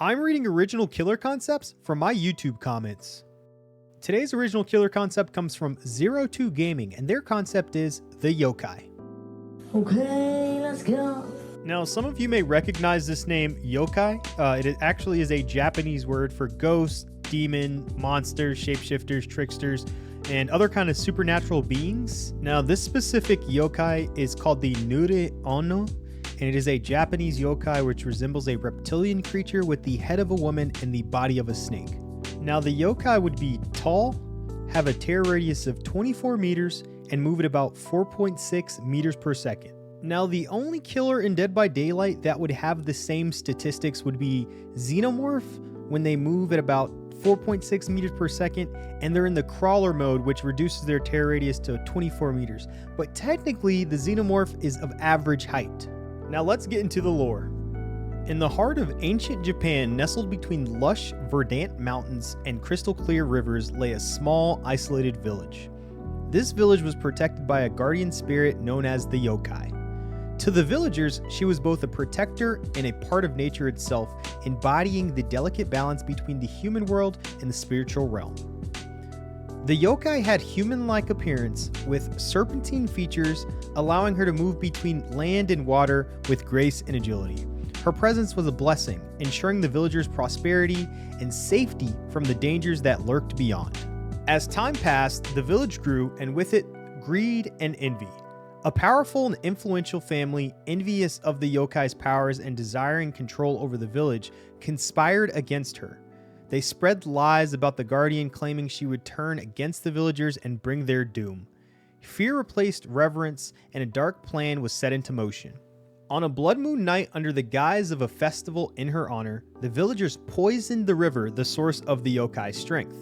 I'm reading original killer concepts from my YouTube comments. Today's original killer concept comes from 02 Gaming, and their concept is the Yokai. Okay, let's go. Now, some of you may recognize this name, Yokai. It actually is a Japanese word for ghost, demon, monsters, shapeshifters, tricksters, and other kind of supernatural beings. Now, this specific yokai is called the Nure Ono, and it is a Japanese yokai which resembles a reptilian creature with the head of a woman and the body of a snake. Now, the yokai would be tall, have a terror radius of 24 meters, and move at about 4.6 meters per second. Now, the only killer in Dead by Daylight that would have the same statistics would be Xenomorph when they move at about 4.6 meters per second, and they're in the crawler mode, which reduces their terror radius to 24 meters. But technically, the Xenomorph is of average height. Now let's get into the lore. In the heart of ancient Japan, nestled between lush, verdant mountains and crystal clear rivers, lay a small, isolated village. This village was protected by a guardian spirit known as the Yokai. To the villagers, she was both a protector and a part of nature itself, embodying the delicate balance between the human world and the spiritual realm. The yokai had human-like appearance with serpentine features, allowing her to move between land and water with grace and agility. Her presence was a blessing, ensuring the villagers' prosperity and safety from the dangers that lurked beyond. As time passed, the village grew, and with it, greed and envy. A powerful and influential family, envious of the yokai's powers and desiring control over the village, conspired against her. They spread lies about the guardian, claiming she would turn against the villagers and bring their doom. Fear replaced reverence, and a dark plan was set into motion. On a blood moon night, under the guise of a festival in her honor, the villagers poisoned the river, the source of the yokai's strength.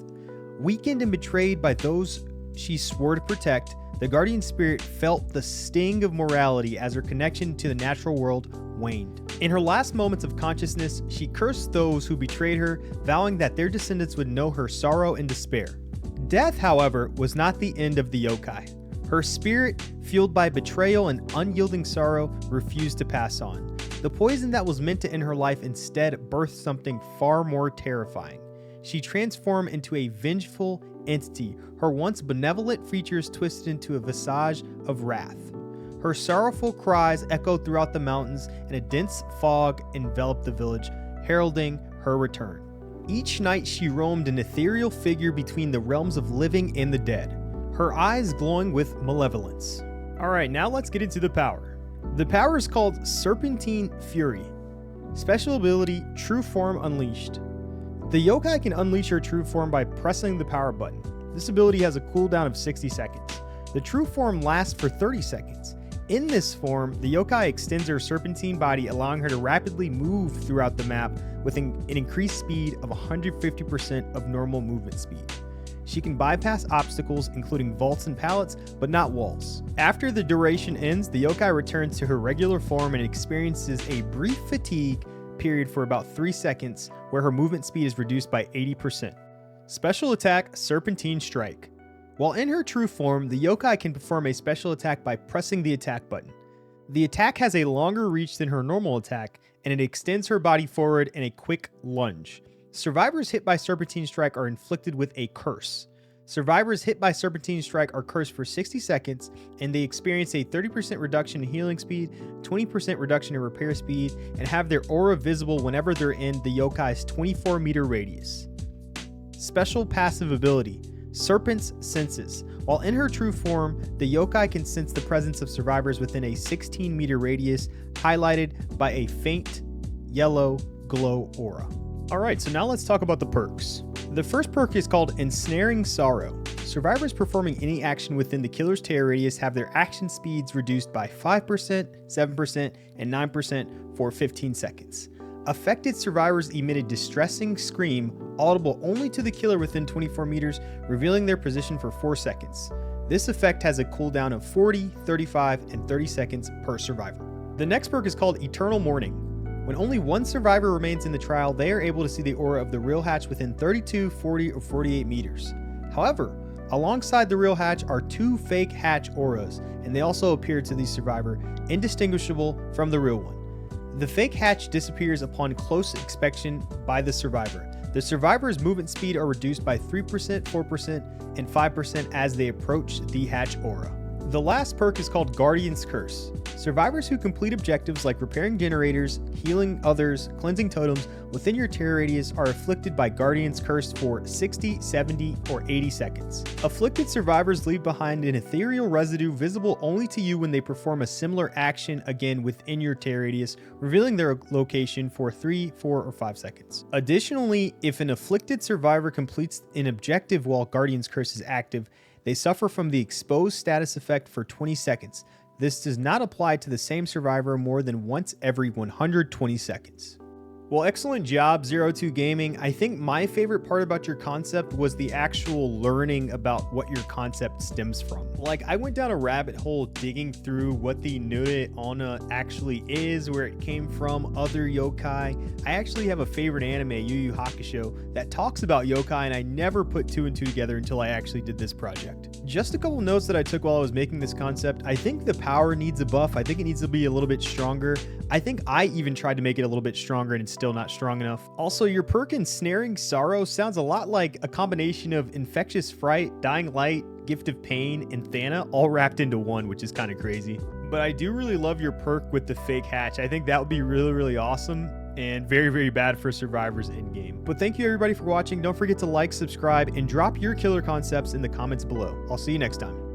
Weakened and betrayed by those she swore to protect, the guardian spirit felt the sting of morality as her connection to the natural world waned. In her last moments of consciousness, she cursed those who betrayed her, vowing that their descendants would know her sorrow and despair. Death, however, was not the end of the yokai. Her spirit, fueled by betrayal and unyielding sorrow, refused to pass on. The poison that was meant to end her life instead birthed something far more terrifying. She transformed into a vengeful entity, her once benevolent features twisted into a visage of wrath. Her sorrowful cries echoed throughout the mountains, and a dense fog enveloped the village, heralding her return. Each night she roamed an ethereal figure between the realms of living and the dead, her eyes glowing with malevolence. Alright, now let's get into the power. The power is called Serpentine Fury. Special ability, True Form Unleashed. The yokai can unleash her true form by pressing the power button. This ability has a cooldown of 60 seconds. The true form lasts for 30 seconds. In this form, the yokai extends her serpentine body, allowing her to rapidly move throughout the map with an increased speed of 150% of normal movement speed. She can bypass obstacles, including vaults and pallets, but not walls. After the duration ends, the yokai returns to her regular form and experiences a brief fatigue period for about 3 seconds, where her movement speed is reduced by 80%. Special attack, Serpentine Strike. While in her true form, the yokai can perform a special attack by pressing the attack button. The attack has a longer reach than her normal attack, and it extends her body forward in a quick lunge. Survivors hit by Serpentine Strike are inflicted with a curse. Survivors hit by Serpentine Strike are cursed for 60 seconds, and they experience a 30% reduction in healing speed, 20% reduction in repair speed, and have their aura visible whenever they're in the yokai's 24-meter radius. Special passive ability, Serpent's Senses. While in her true form, the yokai can sense the presence of survivors within a 16-meter radius, highlighted by a faint yellow glow aura. Alright, so now let's talk about the perks. The first perk is called Ensnaring Sorrow. Survivors performing any action within the killer's terror radius have their action speeds reduced by 5%, 7%, and 9% for 15 seconds. Affected survivors emit a distressing scream audible only to the killer within 24 meters, revealing their position for 4 seconds. This effect has a cooldown of 40, 35, and 30 seconds per survivor. The next perk is called Eternal Mourning. When only one survivor remains in the trial, they are able to see the aura of the real hatch within 32, 40, or 48 meters. However, alongside the real hatch are 2 fake hatch auras, and they also appear to the survivor indistinguishable from the real one. The fake hatch disappears upon close inspection by the survivor. The survivor's movement speed are reduced by 3%, 4%, and 5% as they approach the hatch aura. The last perk is called Guardian's Curse. Survivors who complete objectives like repairing generators, healing others, cleansing totems within your terror radius are afflicted by Guardian's Curse for 60, 70, or 80 seconds. Afflicted survivors leave behind an ethereal residue visible only to you when they perform a similar action again within your terror radius, revealing their location for 3, 4, or 5 seconds. Additionally, if an afflicted survivor completes an objective while Guardian's Curse is active, they suffer from the exposed status effect for 20 seconds. This does not apply to the same survivor more than once every 120 seconds. Well, excellent job, 02 Gaming. I think my favorite part about your concept was the actual learning about what your concept stems from. Like, I went down a rabbit hole digging through what the Nure Onna actually is, where it came from, other yokai. I actually have a favorite anime, Yu Yu Hakusho, that talks about yokai, and I never put 2 and 2 together until I actually did this project. Just a couple notes that I took while I was making this concept. I think the power needs a buff. I think it needs to be a little bit stronger. I think I even tried to make it a little bit stronger and it's still not strong enough. Also, your perk Ensnaring Sorrow sounds a lot like a combination of Infectious Fright, Dying Light, Gift of Pain, and Thana all wrapped into one, which is kind of crazy. But I do really love your perk with the fake hatch. I think that would be really, really awesome and very, very bad for survivors in game. But thank you everybody for watching. Don't forget to like, subscribe, and drop your killer concepts in the comments below. I'll see you next time.